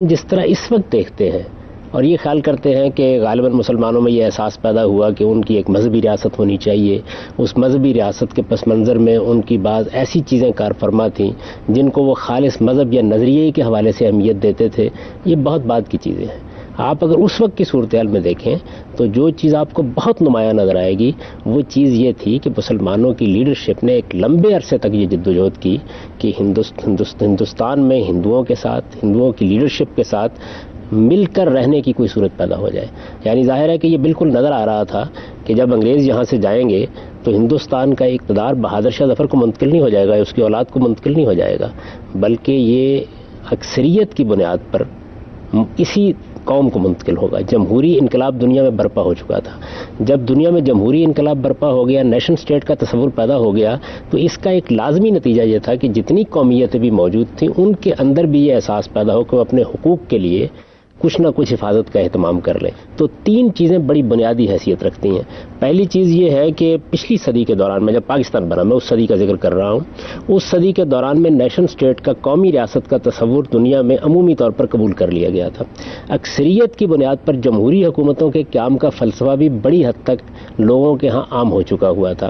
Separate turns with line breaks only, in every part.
جس طرح اس وقت دیکھتے ہیں اور یہ خیال کرتے ہیں کہ غالباً مسلمانوں میں یہ احساس پیدا ہوا کہ ان کی ایک مذہبی ریاست ہونی چاہیے، اس مذہبی ریاست کے پس منظر میں ان کی بعض ایسی چیزیں کار فرما تھیں جن کو وہ خالص مذہب یا نظریے کے حوالے سے اہمیت دیتے تھے، یہ بہت بعد کی چیزیں ہیں۔ آپ اگر اس وقت کی صورتحال میں دیکھیں تو جو چیز آپ کو بہت نمایاں نظر آئے گی وہ چیز یہ تھی کہ مسلمانوں کی لیڈرشپ نے ایک لمبے عرصے تک یہ جدوجہد کی کہ ہندوستان میں ہندوؤں کے ساتھ، ہندوؤں کی لیڈرشپ کے ساتھ مل کر رہنے کی کوئی صورت پیدا ہو جائے۔ یعنی ظاہر ہے کہ یہ بالکل نظر آ رہا تھا کہ جب انگریز یہاں سے جائیں گے تو ہندوستان کا اقتدار بہادر شاہ ظفر کو منتقل نہیں ہو جائے گا، اس کی اولاد کو منتقل نہیں ہو جائے گا، بلکہ یہ اکثریت کی بنیاد پر اسی قوم کو منتقل ہوگا۔ جمہوری انقلاب دنیا میں برپا ہو چکا تھا، جب دنیا میں جمہوری انقلاب برپا ہو گیا، نیشن سٹیٹ کا تصور پیدا ہو گیا، تو اس کا ایک لازمی نتیجہ یہ تھا کہ جتنی قومیتیں بھی موجود تھیں ان کے اندر بھی یہ احساس پیدا ہو کہ وہ اپنے حقوق کے لیے کچھ نہ کچھ حفاظت کا اہتمام کر لیں۔ تو تین چیزیں بڑی بنیادی حیثیت رکھتی ہیں۔ پہلی چیز یہ ہے کہ پچھلی صدی کے دوران میں جب پاکستان بنا، میں اس صدی کا ذکر کر رہا ہوں، اس صدی کے دوران میں نیشن سٹیٹ کا، قومی ریاست کا تصور دنیا میں عمومی طور پر قبول کر لیا گیا تھا۔ اکثریت کی بنیاد پر جمہوری حکومتوں کے قیام کا فلسفہ بھی بڑی حد تک لوگوں کے ہاں عام ہو چکا ہوا تھا۔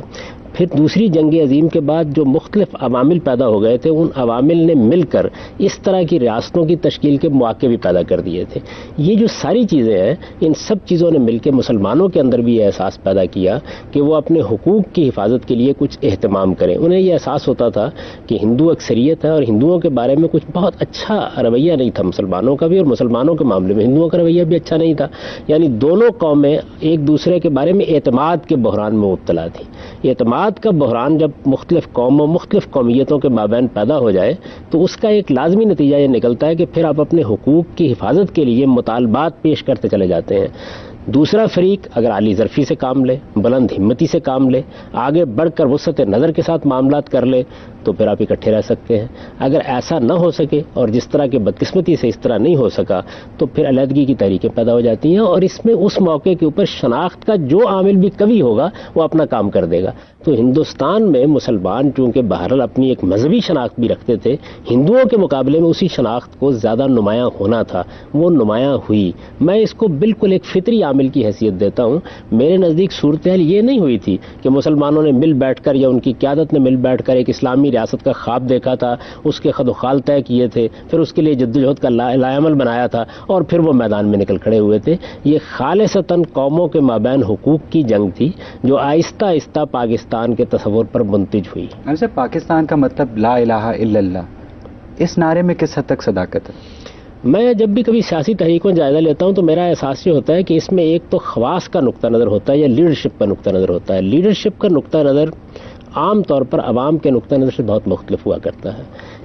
پھر دوسری جنگ عظیم کے بعد جو مختلف عوامل پیدا ہو گئے تھے، ان عوامل نے مل کر اس طرح کی ریاستوں کی تشکیل کے مواقع بھی پیدا کر دیے تھے۔ یہ جو ساری چیزیں ہیں، ان سب چیزوں نے مل کے مسلمانوں کے اندر بھی یہ احساس پیدا کیا کہ وہ اپنے حقوق کی حفاظت کے لیے کچھ اہتمام کریں۔ انہیں یہ احساس ہوتا تھا کہ ہندو اکثریت ہے اور ہندوؤں کے بارے میں کچھ بہت اچھا رویہ نہیں تھا مسلمانوں کا بھی، اور مسلمانوں کے معاملے میں ہندوؤں کا رویہ بھی اچھا نہیں تھا۔ یعنی دونوں قومیں ایک دوسرے کے بارے میں اعتماد کے بحران میں مبتلا تھیں۔ اعتماد کا بحران جب مختلف قوموں، مختلف قومیتوں کے مابین پیدا ہو جائے تو اس کا ایک لازمی نتیجہ یہ نکلتا ہے کہ پھر آپ اپنے حقوق کی حفاظت کے لیے مطالبات پیش کرتے چلے جاتے ہیں۔ دوسرا فریق اگر عالی ظرفی سے کام لے، بلند ہمتی سے کام لے، آگے بڑھ کر وسعت نظر کے ساتھ معاملات کر لے تو پھر آپ اکٹھے رہ سکتے ہیں۔ اگر ایسا نہ ہو سکے اور جس طرح کے بدقسمتی سے اس طرح نہیں ہو سکا تو پھر علیحدگی کی تحریکیں پیدا ہو جاتی ہیں، اور اس میں اس موقع کے اوپر شناخت کا جو عامل بھی قوی ہوگا وہ اپنا کام کر دے گا۔ تو ہندوستان میں مسلمان چونکہ بہرحال اپنی ایک مذہبی شناخت بھی رکھتے تھے، ہندوؤں کے مقابلے میں اسی شناخت کو زیادہ نمایاں ہونا تھا، وہ نمایاں ہوئی۔ میں اس کو بالکل ایک فطری عامل کی حیثیت دیتا ہوں۔ میرے نزدیک صورتحال یہ نہیں ہوئی تھی کہ مسلمانوں نے مل بیٹھ کر یا ان کی قیادت نے مل بیٹھ کر ایک اسلامی ریاست کا خواب دیکھا تھا، اس کے خد و خال طے کیے تھے، پھر اس کے لیے جدوجہد کا لائحہ عمل بنایا تھا اور پھر وہ میدان میں نکل کھڑے ہوئے تھے۔ یہ خالصتاً قوموں کے مابین حقوق کی جنگ تھی جو آہستہ آہستہ پاکستان کے تصور پر منتج ہوئی۔
اچھا، پاکستان کا مطلب لا الہ الا اللہ، اس نعرے میں کس حد تک صداقت ہے؟
میں جب بھی کبھی سیاسی تحریکوں کا جائزہ لیتا ہوں تو میرا احساس یہ ہوتا ہے کہ اس میں ایک تو خواص کا نقطہ نظر ہوتا ہے یا لیڈرشپ کا نقطہ نظر ہوتا ہے۔ لیڈرشپ کا نقطہ نظر عام طور پر عوام کے نقطہ نظر سے بہت مختلف ہوا کرتا ہے۔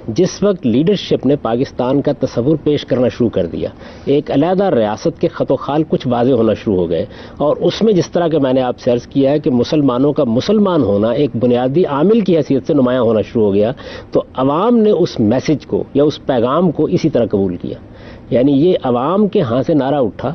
جس وقت لیڈرشپ نے پاکستان کا تصور پیش کرنا شروع کر دیا، ایک علیحدہ ریاست کے خط و خال کچھ واضح ہونا شروع ہو گئے، اور اس میں جس طرح کہ میں نے آپ سے عرض کیا ہے کہ مسلمانوں کا مسلمان ہونا ایک بنیادی عامل کی حیثیت سے نمایاں ہونا شروع ہو گیا، تو عوام نے اس میسج کو یا اس پیغام کو اسی طرح قبول کیا۔ یعنی یہ عوام کے ہاں سے نعرہ اٹھا،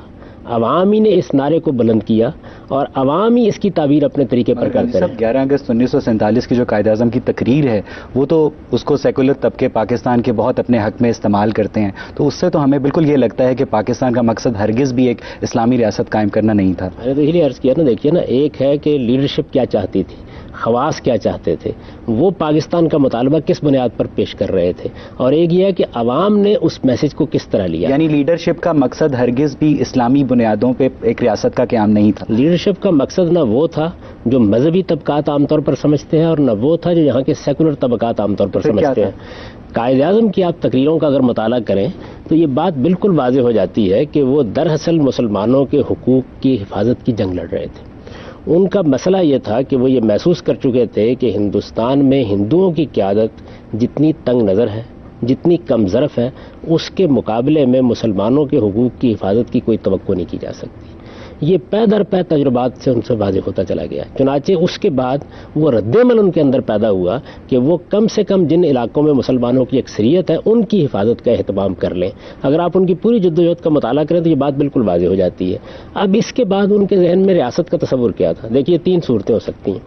عوام ہی نے اس نعرے کو بلند کیا اور عوام ہی اس کی تعبیر اپنے طریقے پر کرتے رہے۔
11 اگست 1947 کی جو قائد اعظم کی تقریر ہے وہ تو اس کو سیکولر طبقے پاکستان کے بہت اپنے حق میں استعمال کرتے ہیں، تو اس سے تو ہمیں بالکل یہ لگتا ہے کہ پاکستان کا مقصد ہرگز بھی ایک اسلامی ریاست قائم کرنا نہیں تھا۔
میں نے تو یہی عرض کیا نا، دیکھیے نا، ایک ہے کہ لیڈرشپ کیا چاہتی تھی، خواص کیا چاہتے تھے، وہ پاکستان کا مطالبہ کس بنیاد پر پیش کر رہے تھے، اور ایک یہ ہے کہ عوام نے اس میسج کو کس طرح لیا۔
یعنی لیڈرشپ کا مقصد ہرگز بھی اسلامی بنیادوں پہ ایک ریاست کا قیام نہیں تھا۔
لیڈرشپ کا مقصد نہ وہ تھا جو مذہبی طبقات عام طور پر سمجھتے ہیں اور نہ وہ تھا جو یہاں کے سیکولر طبقات عام طور پر سمجھتے ہیں۔ قائد اعظم کی آپ تقریروں کا اگر مطالعہ کریں تو یہ بات بالکل واضح ہو جاتی ہے کہ وہ دراصل مسلمانوں کے حقوق کی حفاظت کی جنگ لڑ رہے تھے۔ ان کا مسئلہ یہ تھا کہ وہ یہ محسوس کر چکے تھے کہ ہندوستان میں ہندوؤں کی قیادت جتنی تنگ نظر ہے، جتنی کم ظرف ہے، اس کے مقابلے میں مسلمانوں کے حقوق کی حفاظت کی کوئی توقع نہیں کی جا سکتی۔ یہ پے در پے تجربات سے ان سے واضح ہوتا چلا گیا۔ چنانچہ اس کے بعد وہ رد عمل ان کے اندر پیدا ہوا کہ وہ کم سے کم جن علاقوں میں مسلمانوں کی اکثریت ہے ان کی حفاظت کا اہتمام کر لیں۔ اگر آپ ان کی پوری جدوجہد کا مطالعہ کریں تو یہ بات بالکل واضح ہو جاتی ہے۔ اب اس کے بعد ان کے ذہن میں ریاست کا تصور کیا تھا؟ دیکھیے، 3 صورتیں ہو سکتی ہیں۔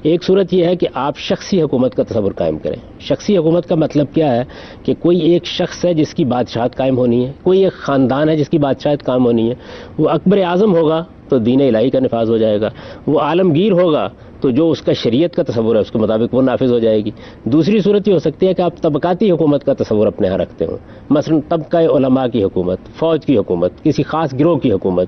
ایک صورت یہ ہے کہ آپ شخصی حکومت کا تصور قائم کریں. شخصی حکومت کا مطلب کیا ہے کہ کوئی ایک شخص ہے جس کی بادشاہت قائم ہونی ہے, کوئی ایک خاندان ہے جس کی بادشاہت قائم ہونی ہے. وہ اکبر اعظم ہوگا تو دین الہی کا نفاذ ہو جائے گا, وہ عالمگیر ہوگا تو جو اس کا شریعت کا تصور ہے اس کے مطابق وہ نافذ ہو جائے گی. دوسری صورت یہ ہو سکتی ہے کہ آپ طبقاتی حکومت کا تصور اپنے یہاں رکھتے ہوں, مثلا طبقہ علماء کی حکومت, فوج کی حکومت, کسی خاص گروہ کی حکومت.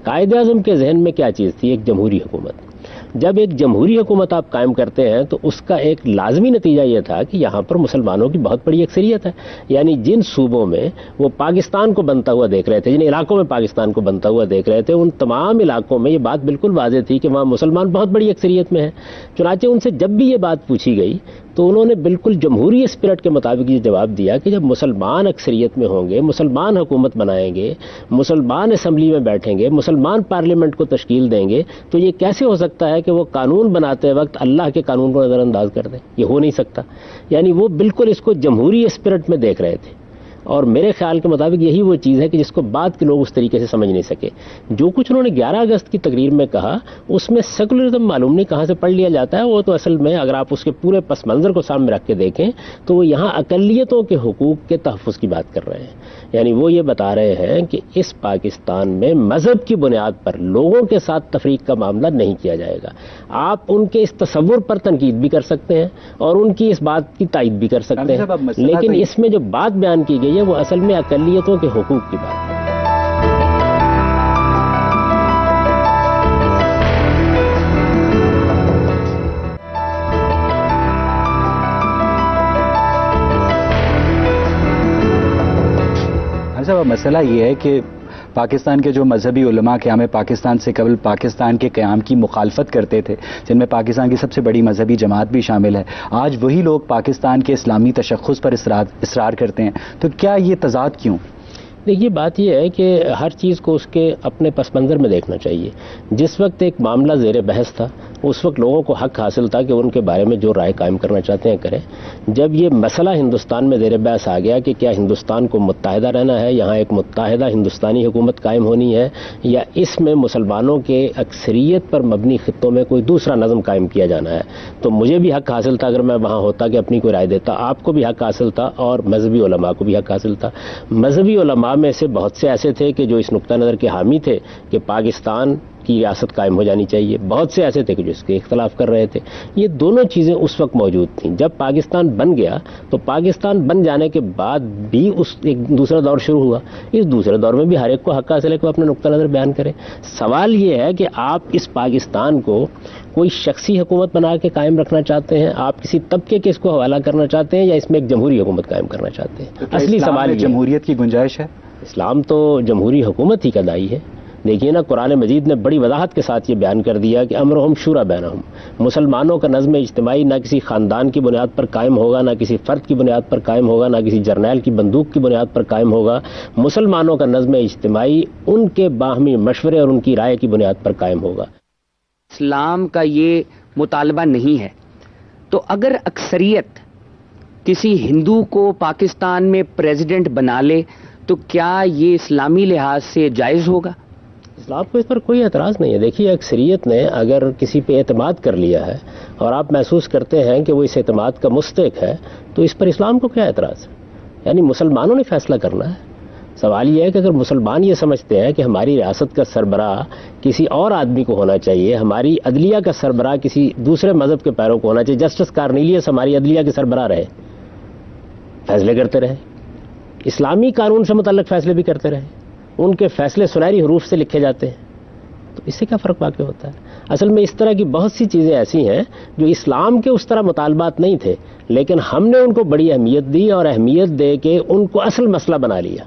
قائد اعظم کے ذہن میں کیا چیز تھی؟ ایک جمہوری حکومت. جب ایک جمہوری حکومت آپ قائم کرتے ہیں تو اس کا ایک لازمی نتیجہ یہ تھا کہ یہاں پر مسلمانوں کی بہت بڑی اکثریت ہے. یعنی جن صوبوں میں وہ پاکستان کو بنتا ہوا دیکھ رہے تھے, جن علاقوں میں پاکستان کو بنتا ہوا دیکھ رہے تھے, ان تمام علاقوں میں یہ بات بالکل واضح تھی کہ وہاں مسلمان بہت بڑی اکثریت میں ہیں. چنانچہ ان سے جب بھی یہ بات پوچھی گئی تو انہوں نے بالکل جمہوری اسپرٹ کے مطابق یہ جواب دیا کہ جب مسلمان اکثریت میں ہوں گے, مسلمان حکومت بنائیں گے, مسلمان اسمبلی میں بیٹھیں گے, مسلمان پارلیمنٹ کو تشکیل دیں گے, تو یہ کیسے ہو سکتا ہے کہ وہ قانون بناتے وقت اللہ کے قانون کو نظر انداز کر دیں؟ یہ ہو نہیں سکتا. یعنی وہ بالکل اس کو جمہوری اسپرٹ میں دیکھ رہے تھے, اور میرے خیال کے مطابق یہی وہ چیز ہے کہ جس کو بعد کے لوگ اس طریقے سے سمجھ نہیں سکے. جو کچھ انہوں نے 11 اگست کی تقریر میں کہا اس میں سیکولرزم معلوم نہیں کہاں سے پڑھ لیا جاتا ہے. وہ تو اصل میں اگر آپ اس کے پورے پس منظر کو سامنے رکھ کے دیکھیں تو وہ یہاں اقلیتوں کے حقوق کے تحفظ کی بات کر رہے ہیں. یعنی وہ یہ بتا رہے ہیں کہ اس پاکستان میں مذہب کی بنیاد پر لوگوں کے ساتھ تفریق کا معاملہ نہیں کیا جائے گا. آپ ان کے اس تصور پر تنقید بھی کر سکتے ہیں اور ان کی اس بات کی تائید بھی کر سکتے ہیں, لیکن اس میں جو بات بیان کی گئی ہے وہ اصل میں اقلیتوں کے حقوق کی بات ہے.
صاحب مسئلہ یہ ہے کہ پاکستان کے جو مذہبی علماء قیام پاکستان سے قبل پاکستان کے قیام کی مخالفت کرتے تھے, جن میں پاکستان کی سب سے بڑی مذہبی جماعت بھی شامل ہے, آج وہی لوگ پاکستان کے اسلامی تشخص پر اصرار کرتے ہیں. تو کیا یہ تضاد کیوں؟
دیکھیے بات یہ ہے کہ ہر چیز کو اس کے اپنے پس منظر میں دیکھنا چاہیے. جس وقت ایک معاملہ زیر بحث تھا اس وقت لوگوں کو حق حاصل تھا کہ ان کے بارے میں جو رائے قائم کرنا چاہتے ہیں کریں. جب یہ مسئلہ ہندوستان میں زیر بحث آ گیا کہ کیا ہندوستان کو متحدہ رہنا ہے, یہاں ایک متحدہ ہندوستانی حکومت قائم ہونی ہے, یا اس میں مسلمانوں کے اکثریت پر مبنی خطوں میں کوئی دوسرا نظم قائم کیا جانا ہے, تو مجھے بھی حق حاصل تھا اگر میں وہاں ہوتا کہ اپنی کوئی رائے دیتا. آپ کو بھی حق حاصل تھا اور مذہبی علماء کو بھی حق حاصل تھا. مذہبی علماء میں سے بہت سے ایسے تھے کہ جو اس نقطہ نظر کے حامی تھے کہ پاکستان کی ریاست قائم ہو جانی چاہیے, بہت سے ایسے تھے کہ جو اس کے اختلاف کر رہے تھے. یہ دونوں چیزیں اس وقت موجود تھیں. جب پاکستان بن گیا تو پاکستان بن جانے کے بعد بھی اس ایک دوسرا دور شروع ہوا. اس دوسرے دور میں بھی ہر ایک کو حق حاصل ہے کہ وہ اپنا نقطہ نظر بیان کرے. سوال یہ ہے کہ آپ اس پاکستان کو کوئی شخصی حکومت بنا کے قائم رکھنا چاہتے ہیں, آپ کسی طبقے کے اس کو حوالہ کرنا چاہتے ہیں, یا اس میں ایک جمہوری حکومت قائم کرنا چاہتے ہیں؟ اصلی سوال
جمہوریت کی گنجائش ہے.
اسلام تو جمہوری حکومت ہی کا داعی ہے. دیکھیے نا, قرآن مجید نے بڑی وضاحت کے ساتھ یہ بیان کر دیا کہ امرہم شورا بینہم, مسلمانوں کا نظم اجتماعی نہ کسی خاندان کی بنیاد پر قائم ہوگا, نہ کسی فرد کی بنیاد پر قائم ہوگا, نہ کسی جرنیل کی بندوق کی بنیاد پر قائم ہوگا. مسلمانوں کا نظم اجتماعی ان کے باہمی مشورے اور ان کی رائے کی بنیاد پر قائم ہوگا.
اسلام کا یہ مطالبہ نہیں ہے, تو اگر اکثریت کسی ہندو کو پاکستان میں پریزیڈنٹ بنا لے تو کیا یہ اسلامی لحاظ سے جائز ہوگا؟
اسلام کو اس پر کوئی اعتراض نہیں ہے. دیکھیے اکثریت نے اگر کسی پہ اعتماد کر لیا ہے اور آپ محسوس کرتے ہیں کہ وہ اس اعتماد کا مستحق ہے تو اس پر اسلام کو کیا اعتراض ہے؟ یعنی مسلمانوں نے فیصلہ کرنا ہے. سوال یہ ہے کہ اگر مسلمان یہ سمجھتے ہیں کہ ہماری ریاست کا سربراہ کسی اور آدمی کو ہونا چاہیے, ہماری عدلیہ کا سربراہ کسی دوسرے مذہب کے پیروں کو ہونا چاہیے, جسٹس کارنیلیس ہماری عدلیہ کے سربراہ رہے, فیصلے کرتے رہے, اسلامی قانون سے متعلق فیصلے بھی کرتے رہے, ان کے فیصلے سنہری حروف سے لکھے جاتے ہیں, تو اس سے کیا فرق واقع ہوتا ہے؟ اصل میں اس طرح کی بہت سی چیزیں ایسی ہیں جو اسلام کے اس طرح مطالبات نہیں تھے, لیکن ہم نے ان کو بڑی اہمیت دی اور اہمیت دے کے ان کو اصل مسئلہ بنا لیا.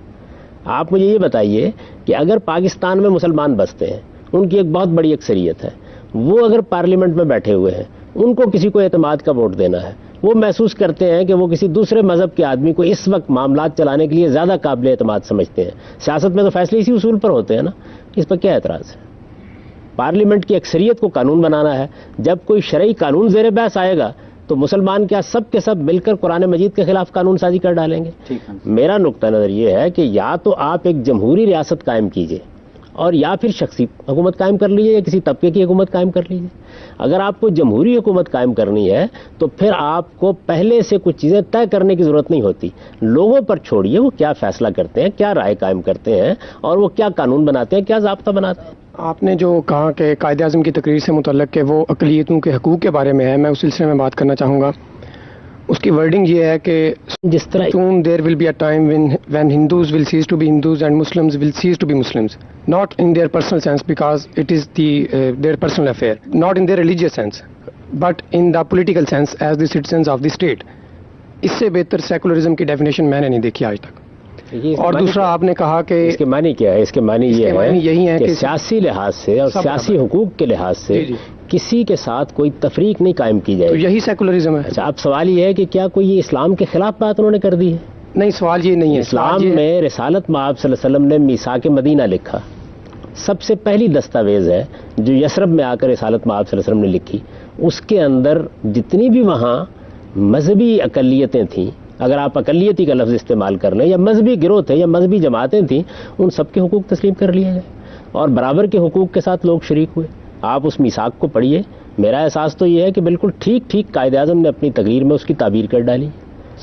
آپ مجھے یہ بتائیے کہ اگر پاکستان میں مسلمان بستے ہیں, ان کی ایک بہت بڑی اکثریت ہے, وہ اگر پارلیمنٹ میں بیٹھے ہوئے ہیں, ان کو کسی کو اعتماد کا ووٹ دینا ہے, وہ محسوس کرتے ہیں کہ وہ کسی دوسرے مذہب کے آدمی کو اس وقت معاملات چلانے کے لیے زیادہ قابل اعتماد سمجھتے ہیں. سیاست میں تو فیصلے اسی اصول پر ہوتے ہیں نا, اس پر کیا اعتراض ہے؟ پارلیمنٹ کی اکثریت کو قانون بنانا ہے. جب کوئی شرعی قانون زیر بحث آئے گا تو مسلمان کیا سب کے سب مل کر قرآن مجید کے خلاف قانون سازی کر ڈالیں گے؟ میرا نقطہ نظر یہ ہے کہ یا تو آپ ایک جمہوری ریاست قائم کیجئے اور یا پھر شخصی حکومت قائم کر لیجیے یا کسی طبقے کی حکومت قائم کر لیجیے. اگر آپ کو جمہوری حکومت قائم کرنی ہے تو پھر آپ کو پہلے سے کچھ چیزیں طے کرنے کی ضرورت نہیں ہوتی. لوگوں پر چھوڑیے وہ کیا فیصلہ کرتے ہیں, کیا رائے قائم کرتے ہیں, اور وہ کیا قانون بناتے ہیں, کیا ضابطہ بناتے ہیں.
آپ نے جو کہا کہ قائد اعظم کی تقریر سے متعلق کہ وہ اقلیتوں کے حقوق کے بارے میں ہے, میں اس سلسلے میں بات کرنا چاہوں گا. اس کی ورڈنگ یہ ہے کہ
جس طرح
soon there will be a time when Hindus will cease to be Hindus and Muslims will cease to be Muslims, not in their personal sense because it is their personal affair, not in their religious sense, but in the political sense as the citizens of the state. اس سے بہتر secularism کی definition میں نے نہیں دیکھی آج تک. اور دوسرا آپ نے کہا کہ
اس کے معنی کیا ہے؟ اس کے معنی یہ ہے کہ سیاسی لحاظ سے اور سیاسی حقوق کے لحاظ سے کسی کے ساتھ کوئی تفریق نہیں قائم کی جائے.
تو یہی سیکولرزم ہے.
اچھا, اب سوال یہ ہے کہ کیا کوئی یہ اسلام کے خلاف بات انہوں نے کر دی ہے؟
نہیں, سوال یہ نہیں ہے.
اسلام میں رسالت مآب صلی اللہ علیہ وسلم نے میثاق مدینہ لکھا, سب سے پہلی دستاویز ہے جو یثرب میں آ کر رسالت مآب صلی اللہ علیہ وسلم نے لکھی. اس کے اندر جتنی بھی وہاں مذہبی اقلیتیں تھیں, اگر آپ اقلیتی کا لفظ استعمال کر لیں, یا مذہبی گروہ تھے یا مذہبی جماعتیں تھیں, ان سب کے حقوق تسلیم کر لیے گئے اور برابر کے حقوق کے ساتھ لوگ شریک ہوئے. آپ اس میثاق کو پڑھیے. میرا احساس تو یہ ہے کہ بالکل ٹھیک ٹھیک قائد اعظم نے اپنی تقریر میں اس کی تعبیر کر ڈالی.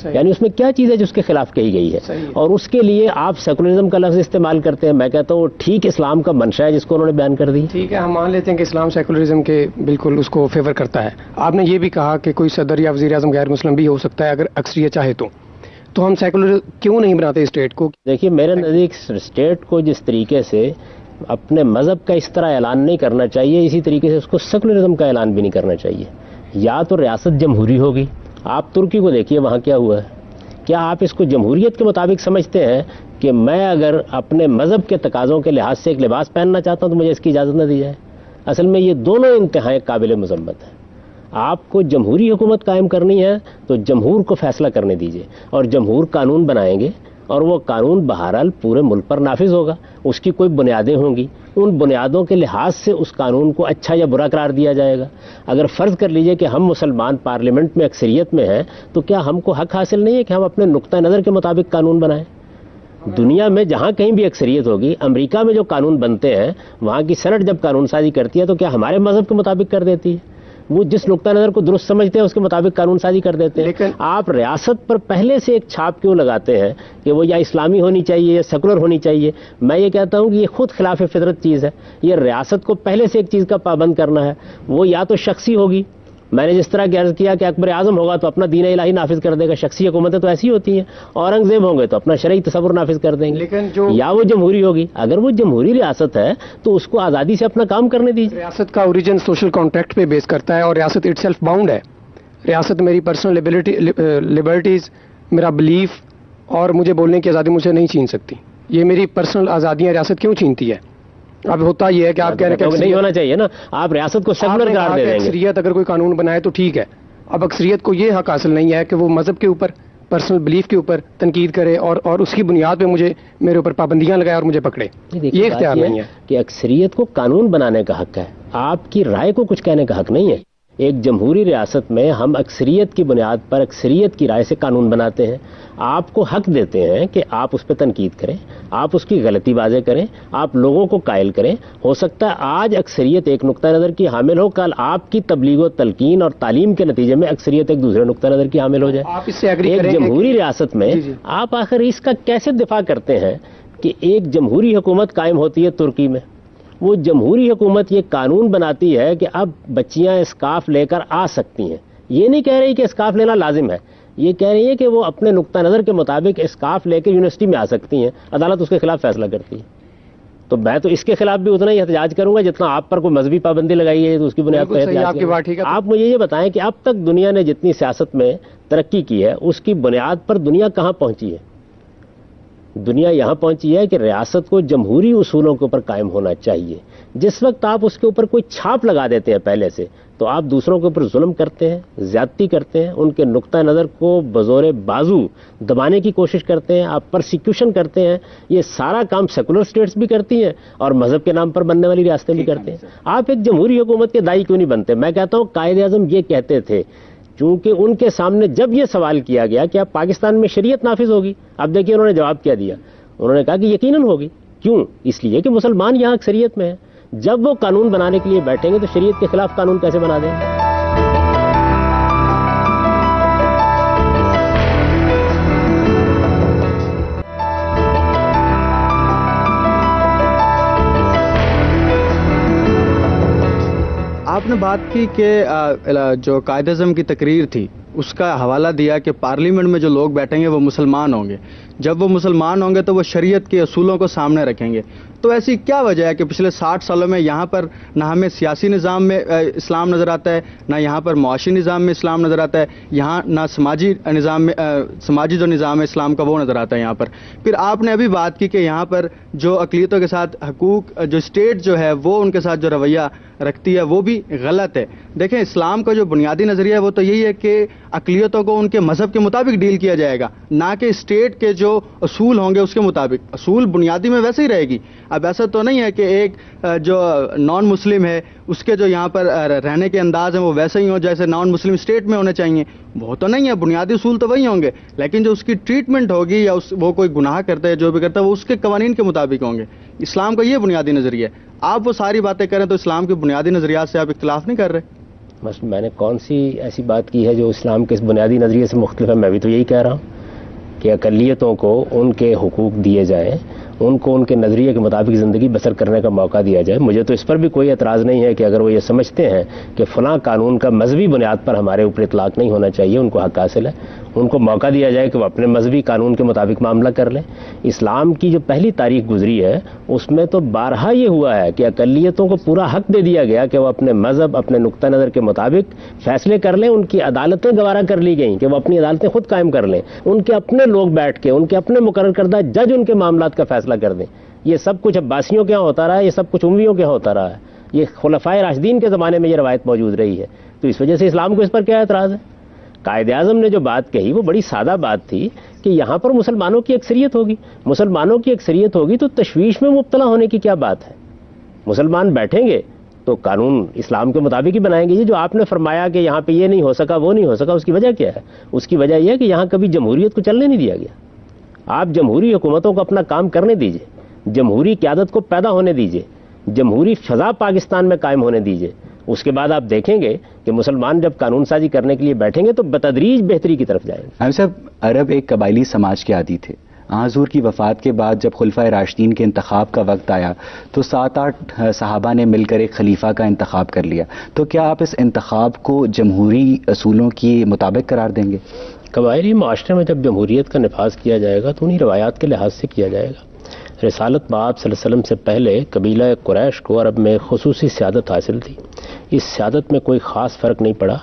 یعنی اس میں کیا چیز ہے جو اس کے خلاف کہی گئی ہے, اور اس کے لیے آپ سیکولرزم کا لفظ استعمال کرتے ہیں. میں کہتا ہوں وہ ٹھیک اسلام کا منشا ہے جس کو انہوں نے بیان کر دی.
ٹھیک ہے, ہم مان لیتے ہیں کہ اسلام سیکولرزم کے بالکل اس کو فیور کرتا ہے. آپ نے یہ بھی کہا کہ کوئی صدر یا وزیر اعظم غیر مسلم بھی ہو سکتا ہے اگر اکثریت چاہے تو ہم سیکولر کیوں نہیں بناتے اسٹیٹ کو؟
دیکھیے, میرے نزدیک اسٹیٹ کو جس طریقے سے اپنے مذہب کا اس طرح اعلان نہیں کرنا چاہیے, اسی طریقے سے اس کو سیکولرزم کا اعلان بھی نہیں کرنا چاہیے. یا تو ریاست جمہوری ہوگی. آپ ترکی کو دیکھیے, وہاں کیا ہوا ہے. کیا آپ اس کو جمہوریت کے مطابق سمجھتے ہیں کہ میں اگر اپنے مذہب کے تقاضوں کے لحاظ سے ایک لباس پہننا چاہتا ہوں تو مجھے اس کی اجازت نہ دی جائے؟ اصل میں یہ دونوں انتہائی قابل مذمت ہیں. آپ کو جمہوری حکومت قائم کرنی ہے تو جمہور کو فیصلہ کرنے دیجیے, اور جمہور قانون بنائیں گے, اور وہ قانون بہرحال پورے ملک پر نافذ ہوگا. اس کی کوئی بنیادیں ہوں گی, ان بنیادوں کے لحاظ سے اس قانون کو اچھا یا برا قرار دیا جائے گا. اگر فرض کر لیجئے کہ ہم مسلمان پارلیمنٹ میں اکثریت میں ہیں, تو کیا ہم کو حق حاصل نہیں ہے کہ ہم اپنے نقطہ نظر کے مطابق قانون بنائیں؟ دنیا میں جہاں کہیں بھی اکثریت ہوگی, امریکہ میں جو قانون بنتے ہیں وہاں کی سینٹ جب قانون سازی کرتی ہے تو کیا ہمارے مذہب کے مطابق کر دیتی ہے؟ وہ جس نقطہ نظر کو درست سمجھتے ہیں اس کے مطابق قانون سازی کر دیتے ہیں. لیکن آپ ریاست پر پہلے سے ایک چھاپ کیوں لگاتے ہیں کہ وہ یا اسلامی ہونی چاہیے یا سیکولر ہونی چاہیے؟ میں یہ کہتا ہوں کہ یہ خود خلاف فطرت چیز ہے. یہ ریاست کو پہلے سے ایک چیز کا پابند کرنا ہے, وہ یا تو شخصی ہوگی. میں نے جس طرح کی عرض کیا کہ اکبر اعظم ہوگا تو اپنا دین الہی نافذ کر دے گا, شخصی حکومتیں تو ایسی ہوتی ہیں. اورنگزیب ہوں گے تو اپنا شرعی تصور نافذ کر دیں گے. یا وہ جمہوری ہوگی. اگر وہ جمہوری ریاست ہے تو اس کو آزادی سے اپنا کام کرنے دیجیے.
ریاست کا اوریجن سوشل کانٹریکٹ پہ بیس کرتا ہے, اور ریاست اٹ سیلف باؤنڈ ہے. ریاست میری پرسنل لبرٹیز, میرا بلیف اور مجھے بولنے کی آزادی مجھے نہیں چھین سکتی. یہ میری پرسنل آزادیاں ریاست کیوں چھینتی ہے؟ اب ہوتا یہ ہے کہ آپ کہہ رہے ہیں
نہیں ہونا چاہیے نا, آپ ریاست کو سیکولر قرار دے دیں گے.
اکثریت اگر کوئی قانون بنائے تو ٹھیک ہے. اب اکثریت کو یہ حق حاصل نہیں ہے کہ وہ مذہب کے اوپر, پرسنل بلیف کے اوپر تنقید کرے اور اس کی بنیاد پہ میرے اوپر پابندیاں لگائے اور مجھے پکڑے. یہ اختیار نہیں ہے
کہ اکثریت کو قانون بنانے کا حق ہے, آپ کی رائے کو کچھ کہنے کا حق نہیں ہے. ایک جمہوری ریاست میں ہم اکثریت کی بنیاد پر اکثریت کی رائے سے قانون بناتے ہیں. آپ کو حق دیتے ہیں کہ آپ اس پہ تنقید کریں, آپ اس کی غلطی واضح کریں, آپ لوگوں کو قائل کریں. ہو سکتا ہے آج اکثریت ایک نقطہ نظر کی حامل ہو, کل آپ کی تبلیغ و تلقین اور تعلیم کے نتیجے میں اکثریت ایک دوسرے نقطہ نظر کی حامل ہو جائے.
آپ اس سے
ایک جمہوری ریاست میں آپ آخر اس کا کیسے دفاع کرتے ہیں کہ ایک جمہوری حکومت قائم ہوتی ہے ترکی میں, وہ جمہوری حکومت یہ قانون بناتی ہے کہ اب بچیاں اسکارف لے کر آ سکتی ہیں. یہ نہیں کہہ رہی کہ اسکارف لینا لازم ہے, یہ کہہ رہی ہے کہ وہ اپنے نقطہ نظر کے مطابق اسکارف لے کر یونیورسٹی میں آ سکتی ہیں. عدالت اس کے خلاف فیصلہ کرتی ہے. تو میں تو اس کے خلاف بھی اتنا ہی احتجاج کروں گا جتنا آپ پر کوئی مذہبی پابندی لگائی ہے تو اس کی بنیاد پر احتجاج. آپ مجھے یہ بتائیں کہ اب تک دنیا نے جتنی سیاست میں ترقی کی ہے اس کی بنیاد پر دنیا کہاں پہنچی ہے؟ دنیا یہاں پہنچی ہے کہ ریاست کو جمہوری اصولوں کے اوپر قائم ہونا چاہیے. جس وقت آپ اس کے اوپر کوئی چھاپ لگا دیتے ہیں پہلے سے, تو آپ دوسروں کے اوپر ظلم کرتے ہیں, زیادتی کرتے ہیں, ان کے نقطہ نظر کو بزور بازو دبانے کی کوشش کرتے ہیں, آپ پرسیکیوشن کرتے ہیں. یہ سارا کام سیکولر سٹیٹس بھی کرتی ہیں اور مذہب کے نام پر بننے والی ریاستیں بھی کرتے ہیں. آپ ایک جمہوری حکومت کے دائی کیوں نہیں بنتے؟ میں کہتا ہوں قائد اعظم یہ کہتے تھے, چونکہ ان کے سامنے جب یہ سوال کیا گیا کہ اب پاکستان میں شریعت نافذ ہوگی, اب دیکھیے انہوں نے جواب کیا دیا. انہوں نے کہا کہ یقیناً ہوگی. کیوں؟ اس لیے کہ مسلمان یہاں اکثریت میں ہیں. جب وہ قانون بنانے کے لیے بیٹھیں گے تو شریعت کے خلاف قانون کیسے بنا دیں گے؟
آپ نے بات کی کہ جو قائد اعظم کی تقریر تھی اس کا حوالہ دیا کہ پارلیمنٹ میں جو لوگ بیٹھیں گے وہ مسلمان ہوں گے. جب وہ مسلمان ہوں گے تو وہ شریعت کے اصولوں کو سامنے رکھیں گے. تو ایسی کیا وجہ ہے کہ پچھلے 60 سالوں میں یہاں پر نہ ہمیں سیاسی نظام میں اسلام نظر آتا ہے، نہ یہاں پر معاشی نظام میں اسلام نظر آتا ہے، یہاں نہ سماجی نظام میں سماجی جو نظام ہے اسلام کا وہ نظر آتا ہے یہاں پر. پھر آپ نے ابھی بات کی کہ یہاں پر جو اقلیتوں کے ساتھ حقوق جو اسٹیٹ جو ہے وہ ان کے ساتھ جو رویہ رکھتی ہے وہ بھی غلط ہے. دیکھیں اسلام کا جو بنیادی نظریہ ہے وہ تو یہی ہے کہ اقلیتوں کو ان کے مذہب کے مطابق ڈیل کیا جائے گا، نہ کہ اسٹیٹ کے جو اصول ہوں گے اس کے مطابق. اصول بنیادی میں ویسے ہی رہے گی. اب ایسا تو نہیں ہے کہ ایک جو نان مسلم ہے اس کے جو یہاں پر رہنے کے انداز ہیں وہ ویسے ہی ہوں جیسے نان مسلم اسٹیٹ میں ہونے چاہیے. وہ تو نہیں ہے، بنیادی اصول تو وہی ہوں گے، لیکن جو اس کی ٹریٹمنٹ ہوگی یا وہ کوئی گناہ کرتا ہے جو بھی کرتا ہے وہ اس کے قوانین کے مطابق ہوں گے. اسلام کا یہ بنیادی نظریہ ہے. آپ وہ ساری باتیں کریں تو اسلام کے بنیادی نظریات سے آپ اختلاف نہیں کر رہے؟
بس میں نے کون سی ایسی بات کی ہے جو اسلام کے اس بنیادی نظریے سے مختلف ہے؟ میں بھی تو یہی کہہ رہا ہوں کہ اقلیتوں کو ان کے حقوق دیے جائیں، ان کو ان کے نظریے کے مطابق زندگی بسر کرنے کا موقع دیا جائے. مجھے تو اس پر بھی کوئی اعتراض نہیں ہے کہ اگر وہ یہ سمجھتے ہیں کہ فلاں قانون کا مذہبی بنیاد پر ہمارے اوپر اطلاق نہیں ہونا چاہیے، ان کو حق حاصل ہے، ان کو موقع دیا جائے کہ وہ اپنے مذہبی قانون کے مطابق معاملہ کر لیں. اسلام کی جو پہلی تاریخ گزری ہے اس میں تو بارہا یہ ہوا ہے کہ اقلیتوں کو پورا حق دے دیا گیا کہ وہ اپنے مذہب اپنے نقطہ نظر کے مطابق فیصلے کر لیں. ان کی عدالتیں گوارا کر لی گئیں کہ وہ اپنی عدالتیں خود قائم کر لیں، ان کے اپنے لوگ بیٹھ کے ان کے اپنے مقرر کردہ جج ان کے معاملات کا فیصلہ کر دیں. یہ سب کچھ عباسیوں کے ہاں ہوتا رہا ہے، یہ سب کچھ امویوں کے ہاں ہوتا رہا ہے، یہ خلفائے راشدین کے زمانے میں یہ روایت موجود رہی ہے. تو اس وجہ سے اسلام کو اس پر کیا اعتراض ہے؟ قائد اعظم نے جو بات کہی وہ بڑی سادہ بات تھی کہ یہاں پر مسلمانوں کی اکثریت ہوگی، مسلمانوں کی اکثریت ہوگی تو تشویش میں مبتلا ہونے کی کیا بات ہے؟ مسلمان بیٹھیں گے تو قانون اسلام کے مطابق ہی بنائیں گے. یہ جو آپ نے فرمایا کہ یہاں پہ یہ نہیں ہو سکا وہ نہیں ہو سکا، اس کی وجہ کیا ہے؟ اس کی وجہ یہ ہے کہ یہاں کبھی جمہوریت کو چلنے نہیں دیا گیا. آپ جمہوری حکومتوں کو اپنا کام کرنے دیجئے، جمہوری قیادت کو پیدا ہونے دیجئے، جمہوری فضا پاکستان میں قائم ہونے دیجئے. اس کے بعد آپ دیکھیں گے کہ مسلمان جب قانون سازی کرنے کے لیے بیٹھیں گے تو بتدریج بہتری کی طرف جائیں گے.
ہم صاحب عرب ایک قبائلی سماج کے عادی تھے. حضور کی وفات کے بعد جب خلفائے راشدین کے انتخاب کا وقت آیا تو 7-8 صحابہ نے مل کر ایک خلیفہ کا انتخاب کر لیا. تو کیا آپ اس انتخاب کو جمہوری اصولوں کے مطابق قرار دیں گے؟
قبائلی معاشرے میں جب جمہوریت کا نفاذ کیا جائے گا تو انہی روایات کے لحاظ سے کیا جائے گا. رسالت بآب صلی اللہ علیہ وسلم سے پہلے قبیلہ قریش کو عرب میں خصوصی سیادت حاصل تھی. اس سیادت میں کوئی خاص فرق نہیں پڑا.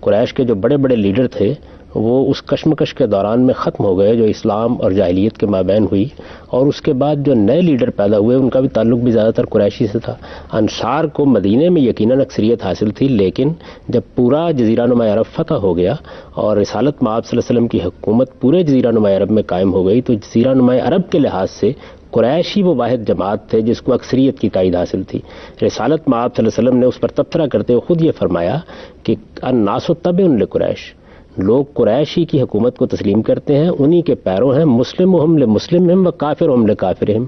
قریش کے جو بڑے بڑے لیڈر تھے وہ اس کشمکش کے دوران میں ختم ہو گئے جو اسلام اور جاہلیت کے مابین ہوئی، اور اس کے بعد جو نئے لیڈر پیدا ہوئے ان کا بھی تعلق بھی زیادہ تر قریشی سے تھا. انصار کو مدینے میں یقیناً اکثریت حاصل تھی، لیکن جب پورا جزیرہ نما عرب فتح ہو گیا اور رسالت مآب صلی اللہ علیہ وسلم کی حکومت پورے جزیرہ نما عرب میں قائم ہو گئی تو جزیرہ نما عرب کے لحاظ سے قریش ہی وہ واحد جماعت تھے جس کو اکثریت کی تائید حاصل تھی. رسالت مآب صلی اللہ علیہ وسلم نے اس پر تبصرہ کرتے ہوئے خود یہ فرمایا کہ الناس تبع لقریش، لوگ قریشی کی حکومت کو تسلیم کرتے ہیں، انہی کے پیروں ہیں. مسلمہم لمسلمہم و کافرہم لکافرہم،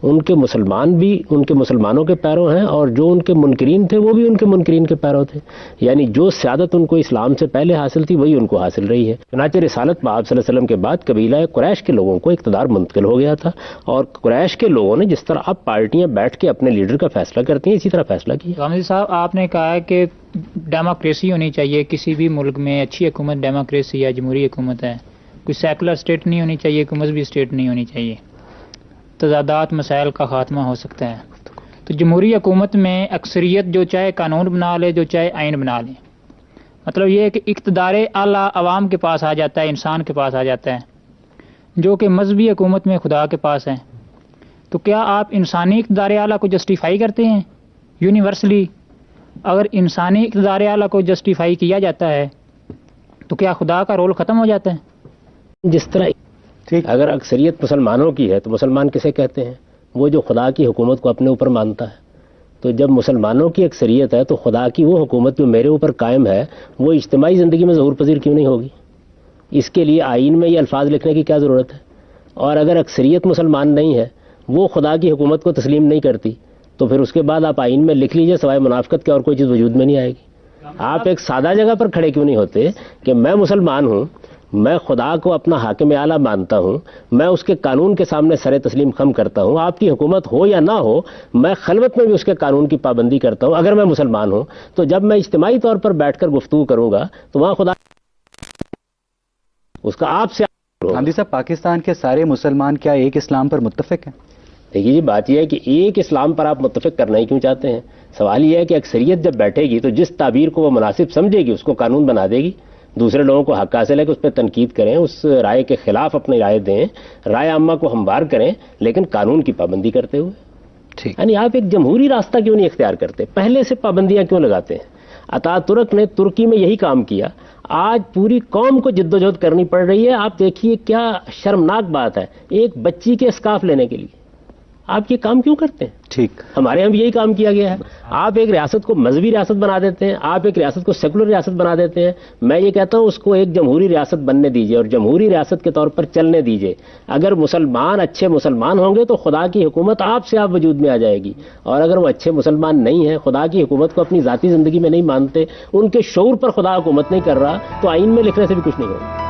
ان کے مسلمان بھی ان کے مسلمانوں کے پیروں ہیں اور جو ان کے منکرین تھے وہ بھی ان کے منکرین کے پیروں تھے. یعنی جو سیادت ان کو اسلام سے پہلے حاصل تھی وہی ان کو حاصل رہی ہے. چنانچہ رسالت مآب صلی اللہ علیہ وسلم کے بعد قبیلہ قریش کے لوگوں کو اقتدار منتقل ہو گیا تھا، اور قریش کے لوگوں نے جس طرح اب پارٹیاں بیٹھ کے اپنے لیڈر کا فیصلہ کرتی ہیں اسی طرح فیصلہ کیا.
غامدی صاحب، آپ نے کہا ہے کہ ڈیموکریسی ہونی چاہیے کسی بھی ملک میں، اچھی حکومت ڈیموکریسی یا جمہوری حکومت ہے. کوئی سیکولر اسٹیٹ نہیں ہونی چاہیے، کوئی مذہبی اسٹیٹ نہیں ہونی چاہیے. تضادات مسائل کا خاتمہ ہو سکتا ہے. تو جمہوری حکومت میں اکثریت جو چاہے قانون بنا لے، جو چاہے آئین بنا لے. مطلب یہ ہے کہ اقتدار اعلیٰ عوام کے پاس آ جاتا ہے، انسان کے پاس آ جاتا ہے، جو کہ مذہبی حکومت میں خدا کے پاس ہے. تو کیا آپ انسانی اقتدار اعلیٰ کو جسٹیفائی کرتے ہیں یونیورسلی؟ اگر انسانی اقتدار اعلیٰ کو جسٹیفائی کیا جاتا ہے تو کیا خدا کا رول ختم ہو جاتا ہے؟
جس طرح اگر اکثریت مسلمانوں کی ہے تو مسلمان کسے کہتے ہیں؟ وہ جو خدا کی حکومت کو اپنے اوپر مانتا ہے. تو جب مسلمانوں کی اکثریت ہے تو خدا کی وہ حکومت جو میرے اوپر قائم ہے وہ اجتماعی زندگی میں ظہور پذیر کیوں نہیں ہوگی؟ اس کے لیے آئین میں یہ الفاظ لکھنے کی کیا ضرورت ہے؟ اور اگر اکثریت مسلمان نہیں ہے، وہ خدا کی حکومت کو تسلیم نہیں کرتی تو پھر اس کے بعد آپ آئین میں لکھ لیجئے سوائے منافقت کے اور کوئی چیز وجود میں نہیں آئے گی. آپ ایک سادہ جگہ پر کھڑے کیوں نہیں ہوتے کہ میں مسلمان ہوں, میں خدا کو اپنا حاکم اعلیٰ مانتا ہوں, میں اس کے قانون کے سامنے سر تسلیم خم کرتا ہوں, آپ کی حکومت ہو یا نہ ہو میں خلوت میں بھی اس کے قانون کی پابندی کرتا ہوں. اگر میں مسلمان ہوں تو جب میں اجتماعی طور پر بیٹھ کر گفتگو کروں گا تو وہاں خدا اس کا آپ سے.
حامدی صاحب, پاکستان کے سارے مسلمان کیا ایک اسلام پر متفق ہیں؟
دیکھیے جی, بات یہ ہے کہ ایک اسلام پر آپ متفق کرنا ہی کیوں چاہتے ہیں؟ سوال یہ ہے کہ اکثریت جب بیٹھے گی تو جس تعبیر کو وہ مناسب سمجھے گی اس کو قانون بنا دے گی. دوسرے لوگوں کو حق حاصل ہے کہ اس پہ تنقید کریں, اس رائے کے خلاف اپنی رائے دیں, رائے عامہ کو ہموار کریں, لیکن قانون کی پابندی کرتے ہوئے. یعنی آپ ایک جمہوری راستہ کیوں نہیں اختیار کرتے؟ پہلے سے پابندیاں کیوں لگاتے ہیں؟ اتا ترک نے ترکی میں یہی کام کیا. آج پوری قوم کو جدوجہد کرنی پڑ رہی ہے. آپ دیکھیے کیا شرمناک بات ہے, ایک بچی کے اسکارف لینے کے لیے آپ یہ کام کیوں کرتے ہیں؟
ٹھیک,
ہمارے یہاں بھی یہی کام کیا گیا ہے. آپ ایک ریاست کو مذہبی ریاست بنا دیتے ہیں, آپ ایک ریاست کو سیکولر ریاست بنا دیتے ہیں. میں یہ کہتا ہوں اس کو ایک جمہوری ریاست بننے دیجیے اور جمہوری ریاست کے طور پر چلنے دیجیے. اگر مسلمان اچھے مسلمان ہوں گے تو خدا کی حکومت آپ سے آپ وجود میں آ جائے گی, اور اگر وہ اچھے مسلمان نہیں ہیں, خدا کی حکومت کو اپنی ذاتی زندگی میں نہیں مانتے, ان کے شعور پر خدا حکومت نہیں کر رہا, تو آئین میں لکھنے سے بھی کچھ نہیں ہوگا.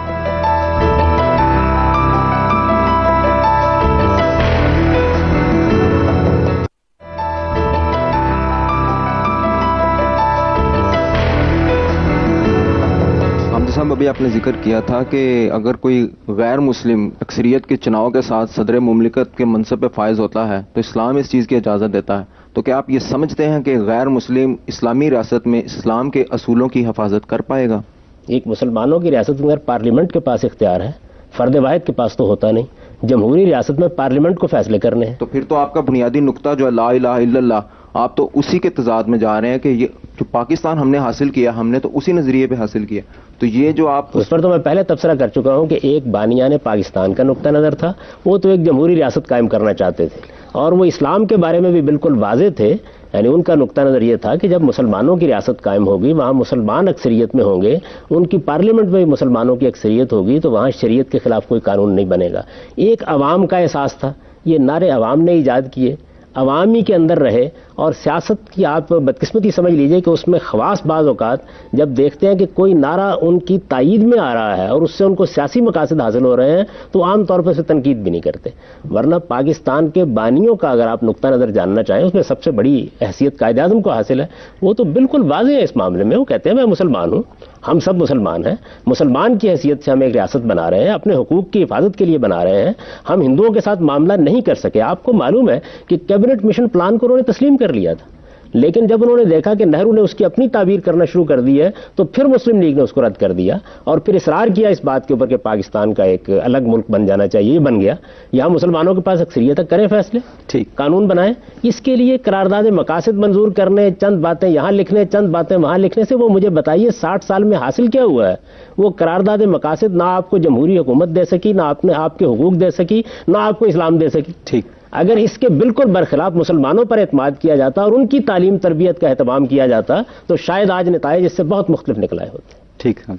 صاحب, ابھی آپ نے ذکر کیا تھا کہ اگر کوئی غیر مسلم اکثریت کے چناؤ کے ساتھ صدر مملکت کے منصب پہ فائز ہوتا ہے تو اسلام اس چیز کی اجازت دیتا ہے. تو کیا آپ یہ سمجھتے ہیں کہ غیر مسلم اسلامی ریاست میں اسلام کے اصولوں کی حفاظت کر پائے گا؟
ایک مسلمانوں کی ریاست میں پارلیمنٹ کے پاس اختیار ہے, فرد واحد کے پاس تو ہوتا نہیں. جمہوری ریاست میں پارلیمنٹ کو فیصلے کرنے ہیں.
تو پھر تو آپ کا بنیادی نقطہ جو لا الہ الا اللہ, آپ تو اسی کے تضاد میں جا رہے ہیں کہ یہ جو پاکستان ہم نے حاصل کیا, ہم نے تو اسی نظریے پہ حاصل کیا. تو یہ جو آپ
اس پر تو میں پہلے تبصرہ کر چکا ہوں کہ ایک بانیان پاکستان کا نقطہ نظر تھا, وہ تو ایک جمہوری ریاست قائم کرنا چاہتے تھے, اور وہ اسلام کے بارے میں بھی بالکل واضح تھے. یعنی ان کا نقطہ نظر یہ تھا کہ جب مسلمانوں کی ریاست قائم ہوگی, وہاں مسلمان اکثریت میں ہوں گے, ان کی پارلیمنٹ میں بھی مسلمانوں کی اکثریت ہوگی, تو وہاں شریعت کے خلاف کوئی قانون نہیں بنے گا. ایک عوام کا احساس تھا, یہ نعرے عوام نے ایجاد کیے, عوامی کے اندر رہے, اور سیاست کی آپ بدقسمتی سمجھ لیجئے کہ اس میں خواص بعض اوقات جب دیکھتے ہیں کہ کوئی نعرہ ان کی تائید میں آ رہا ہے اور اس سے ان کو سیاسی مقاصد حاصل ہو رہے ہیں, تو عام طور پر اسے تنقید بھی نہیں کرتے. ورنہ پاکستان کے بانیوں کا اگر آپ نقطہ نظر جاننا چاہیں, اس میں سب سے بڑی حیثیت قائد اعظم کو حاصل ہے. وہ تو بالکل واضح ہے اس معاملے میں, وہ کہتے ہیں میں مسلمان ہوں, ہم سب مسلمان ہیں, مسلمان کی حیثیت سے ہم ایک ریاست بنا رہے ہیں, اپنے حقوق کی حفاظت کے لیے بنا رہے ہیں, ہم ہندوؤں کے ساتھ معاملہ نہیں کر سکے. آپ کو معلوم ہے کہ کیبنٹ مشن پلان کو انہوں نے تسلیم کر لیا تھا, لیکن جب انہوں نے دیکھا کہ نہرو نے اس کی اپنی تعبیر کرنا شروع کر دی ہے, تو پھر مسلم لیگ نے اس کو رد کر دیا, اور پھر اصرار کیا اس بات کے اوپر کہ پاکستان کا ایک الگ ملک بن جانا چاہیے. یہ بن گیا. یہاں مسلمانوں کے پاس اکثریت ہے, کریں فیصلے, ٹھیک, قانون بنائیں. اس کے لیے قرارداد مقاصد منظور کرنے, چند باتیں یہاں لکھنے, چند باتیں وہاں لکھنے سے, وہ مجھے بتائیے 60 سال میں حاصل کیا ہوا ہے؟ وہ قرارداد مقاصد نہ آپ کو جمہوری حکومت دے سکی, نہ آپ نے آپ کے حقوق دے سکی, نہ آپ کو اسلام دے سکی. ٹھیک, اگر اس کے بالکل برخلاف مسلمانوں پر اعتماد کیا جاتا اور ان کی تعلیم تربیت کا اہتمام کیا جاتا, تو شاید آج نتائج اس سے بہت مختلف نکل آئے ہوتے.
ٹھیک ہے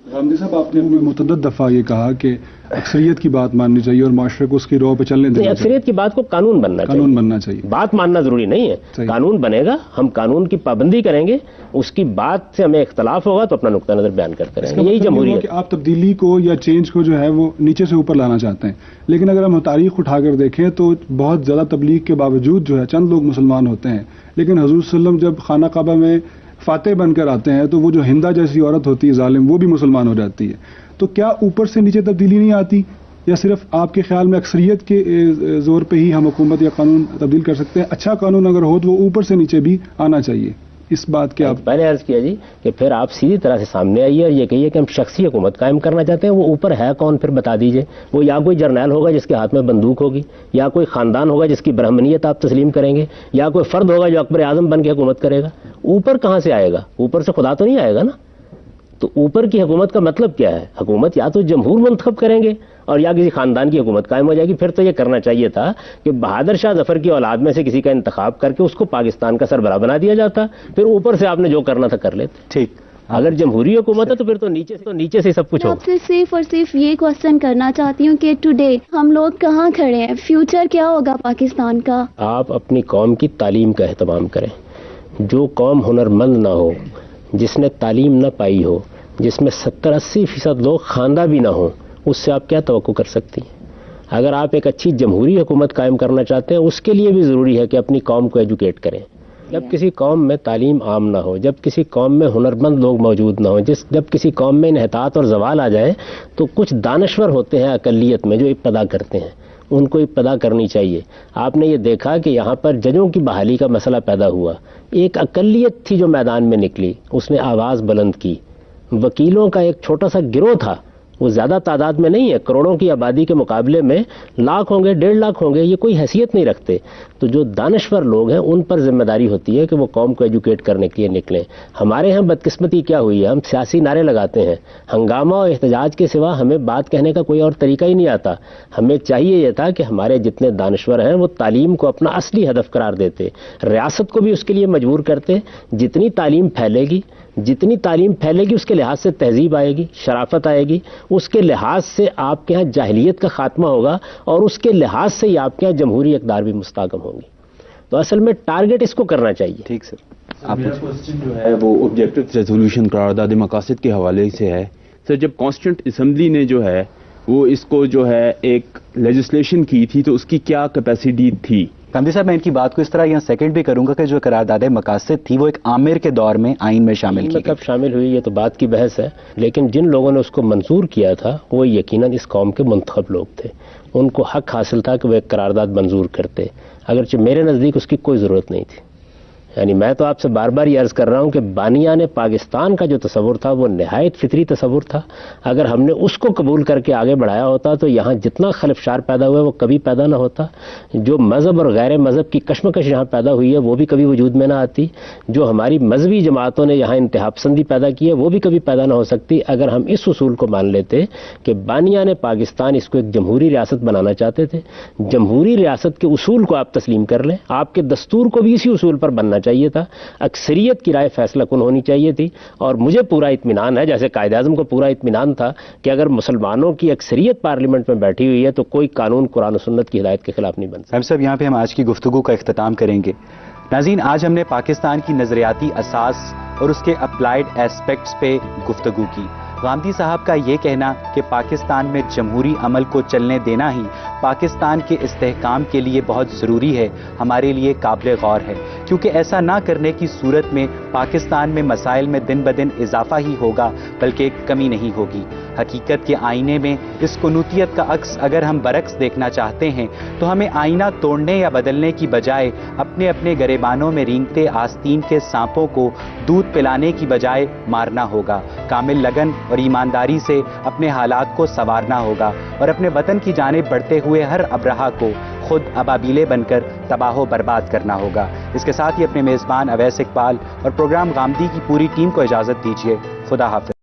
حامدی صاحب, آپ نے متعدد دفعہ یہ کہا کہ اکثریت کی بات ماننی چاہیے اور معاشرے کو اس کی راہ پہ چلنے دینا چاہیے.
اکثریت کی بات کو قانون بننا چاہیے. بات ماننا ضروری نہیں ہے, قانون بنے گا, ہم قانون کی پابندی کریں گے, اس کی بات سے ہمیں اختلاف ہوگا تو اپنا نقطہ نظر بیان کرتے رہیں گے. یہی جمہوریت ہے.
آپ تبدیلی کو یا چینج کو جو ہے وہ نیچے سے اوپر لانا چاہتے ہیں, لیکن اگر ہم تاریخ اٹھا کر دیکھیں تو بہت زیادہ تبلیغ کے باوجود جو ہے چند لوگ مسلمان ہوتے ہیں, لیکن حضور صلی اللہ علیہ وسلم جب خانہ کعبہ میں فاتح بن کر آتے ہیں تو وہ جو ہندا جیسی عورت ہوتی ہے ظالم, وہ بھی مسلمان ہو جاتی ہے. تو کیا اوپر سے نیچے تبدیلی نہیں آتی, یا صرف آپ کے خیال میں اکثریت کے زور پہ ہی ہم حکومت یا قانون تبدیل کر سکتے ہیں؟ اچھا قانون اگر ہو تو وہ اوپر سے نیچے بھی آنا چاہیے. اس بات کے آپ
میں نے عرض کیا جی کہ پھر آپ سیدھی طرح سے سامنے آئیے اور یہ کہیے کہ ہم شخصی حکومت قائم کرنا چاہتے ہیں. وہ اوپر ہے کون پھر بتا دیجئے. وہ یا کوئی جرنیل ہوگا جس کے ہاتھ میں بندوق ہوگی, یا کوئی خاندان ہوگا جس کی برہمنیت آپ تسلیم کریں گے, یا کوئی فرد ہوگا جو اکبر اعظم بن کے حکومت کرے گا. اوپر کہاں سے آئے گا؟ اوپر سے خدا تو نہیں آئے گا نا. تو اوپر کی حکومت کا مطلب کیا ہے؟ حکومت یا تو جمہور منتخب کریں گے اور یا کسی خاندان کی حکومت قائم ہو جائے گی. پھر تو یہ کرنا چاہیے تھا کہ بہادر شاہ ظفر کی اولاد میں سے کسی کا انتخاب کر کے اس کو پاکستان کا سربراہ بنا دیا جاتا, پھر اوپر سے آپ نے جو کرنا تھا کر لیتے.
ٹھیک,
اگر جمہوری حکومت ہے تو پھر تو نیچے سے سب کچھ
میں
ہو.
آپ سے صرف اور صرف یہ کوشچن کرنا چاہتی ہوں کہ ٹوڈے ہم لوگ کہاں کھڑے ہیں, فیوچر کیا ہوگا پاکستان کا؟
آپ اپنی قوم کی تعلیم کا اہتمام کریں. جو قوم ہنرمند نہ ہو, جس نے تعلیم نہ پائی ہو, جس میں 70-80% لوگ خواندہ بھی نہ ہوں, اس سے آپ کیا توقع کر سکتی ہیں؟ اگر آپ ایک اچھی جمہوری حکومت قائم کرنا چاہتے ہیں, اس کے لیے بھی ضروری ہے کہ اپنی قوم کو ایجوکیٹ کریں. جب کسی قوم میں تعلیم عام نہ ہو, جب کسی قوم میں ہنرمند لوگ موجود نہ ہوں, جب کسی قوم میں انحطاط اور زوال آ جائے, تو کچھ دانشور ہوتے ہیں اقلیت میں جو ابتدا کرتے ہیں, ان کو ابتدا کرنی چاہیے. آپ نے یہ دیکھا کہ یہاں پر ججوں کی بحالی کا مسئلہ پیدا ہوا, ایک اقلیت تھی جو میدان میں نکلی, اس نے آواز بلند کی. وکیلوں کا ایک چھوٹا سا گروہ تھا, وہ زیادہ تعداد میں نہیں ہے, کروڑوں کی آبادی کے مقابلے میں لاکھ ہوں گے, 1.5 لاکھ ہوں گے, یہ کوئی حیثیت نہیں رکھتے. تو جو دانشور لوگ ہیں ان پر ذمہ داری ہوتی ہے کہ وہ قوم کو ایجوکیٹ کرنے کے لیے نکلیں. ہمارے ہاں بدقسمتی کیا ہوئی ہے, ہم سیاسی نعرے لگاتے ہیں, ہنگامہ اور احتجاج کے سوا ہمیں بات کہنے کا کوئی اور طریقہ ہی نہیں آتا. ہمیں چاہیے یہ تھا کہ ہمارے جتنے دانشور ہیں وہ تعلیم کو اپنا اصلی ہدف قرار دیتے, ریاست کو بھی اس کے لیے مجبور کرتے. جتنی تعلیم پھیلے گی اس کے لحاظ سے تہذیب آئے گی, شرافت آئے گی, اس کے لحاظ سے آپ کے ہاں جاہلیت کا خاتمہ ہوگا, اور اس کے لحاظ سے ہی آپ کے ہاں جمہوری اقدار بھی مستحکم ہوں گی. تو اصل میں ٹارگٹ اس کو کرنا چاہیے.
ٹھیک سر.
میرا کوسچن جو ہے وہ آبجیکٹو ریزولوشن قرارداد مقاصد کے حوالے سے ہے. سر, جب کانسٹیٹیوئنٹ اسمبلی نے جو ہے وہ اس کو جو ہے ایک لیجسلیشن کی تھی, تو اس کی کیا کیپیسٹی تھی؟
کامدی صاحب, میں ان کی بات کو اس طرح یہاں سیکنڈ بھی کروں گا کہ جو قرارداد مقاصد تھی وہ ایک عامر کے دور میں آئین میں شامل کی.
کب شامل ہوئی یہ تو بات کی بحث ہے, لیکن جن لوگوں نے اس کو منظور کیا تھا وہ یقیناً اس قوم کے منتخب لوگ تھے. ان کو حق حاصل تھا کہ وہ ایک قرارداد منظور کرتے, اگرچہ میرے نزدیک اس کی کوئی ضرورت نہیں تھی. یعنی میں تو آپ سے بار بار یہ عرض کر رہا ہوں کہ بانیان پاکستان کا جو تصور تھا وہ نہایت فطری تصور تھا. اگر ہم نے اس کو قبول کر کے آگے بڑھایا ہوتا تو یہاں جتنا خلفشار پیدا ہوا ہے وہ کبھی پیدا نہ ہوتا. جو مذہب اور غیر مذہب کی کشمکش یہاں پیدا ہوئی ہے وہ بھی کبھی وجود میں نہ آتی. جو ہماری مذہبی جماعتوں نے یہاں انتہا پسندی پیدا کی ہے وہ بھی کبھی پیدا نہ ہو سکتی, اگر ہم اس اصول کو مان لیتے کہ بانیان پاکستان اس کو ایک جمہوری ریاست بنانا چاہتے تھے. جمہوری ریاست کے اصول کو آپ تسلیم کر لیں, آپ کے دستور کو بھی اسی اصول پر بننا چاہیے تھا, اکثریت کی رائے فیصلہ کن ہونی چاہیے تھی. اور مجھے پورا اطمینان ہے, جیسے قائد اعظم کو پورا اطمینان تھا کہ اگر مسلمانوں کی اکثریت پارلیمنٹ میں بیٹھی ہوئی ہے تو کوئی قانون قرآن و سنت کی ہدایت کے خلاف نہیں بن سکتا.
صاحب یہاں پہ ہم آج کی گفتگو کا اختتام کریں گے. ناظرین, آج ہم نے پاکستان کی نظریاتی اساس اور اس کے اپلائیڈ ایسپیکٹس پہ گفتگو کی. غامدی صاحب کا یہ کہنا کہ پاکستان میں جمہوری عمل کو چلنے دینا ہی پاکستان کے استحکام کے لیے بہت ضروری ہے, ہمارے لیے قابل غور ہے, کیونکہ ایسا نہ کرنے کی صورت میں پاکستان میں مسائل میں دن بدن اضافہ ہی ہوگا بلکہ کمی نہیں ہوگی. حقیقت کے آئینے میں اس قنوتیت کا عکس اگر ہم برعکس دیکھنا چاہتے ہیں تو ہمیں آئینہ توڑنے یا بدلنے کی بجائے اپنے اپنے گریبانوں میں رینگتے آستین کے سانپوں کو دودھ پلانے کی بجائے مارنا ہوگا. کامل لگن اور ایمانداری سے اپنے حالات کو سنوارنا ہوگا اور اپنے وطن کی جانب بڑھتے ہوئے ہر ابرہا کو خود ابابیلے بن کر تباہ و برباد کرنا ہوگا. اس کے ساتھ ہی اپنے میزبان اویس اقبال اور پروگرام غامدی کی پوری ٹیم کو اجازت دیجیے. خدا حافظ.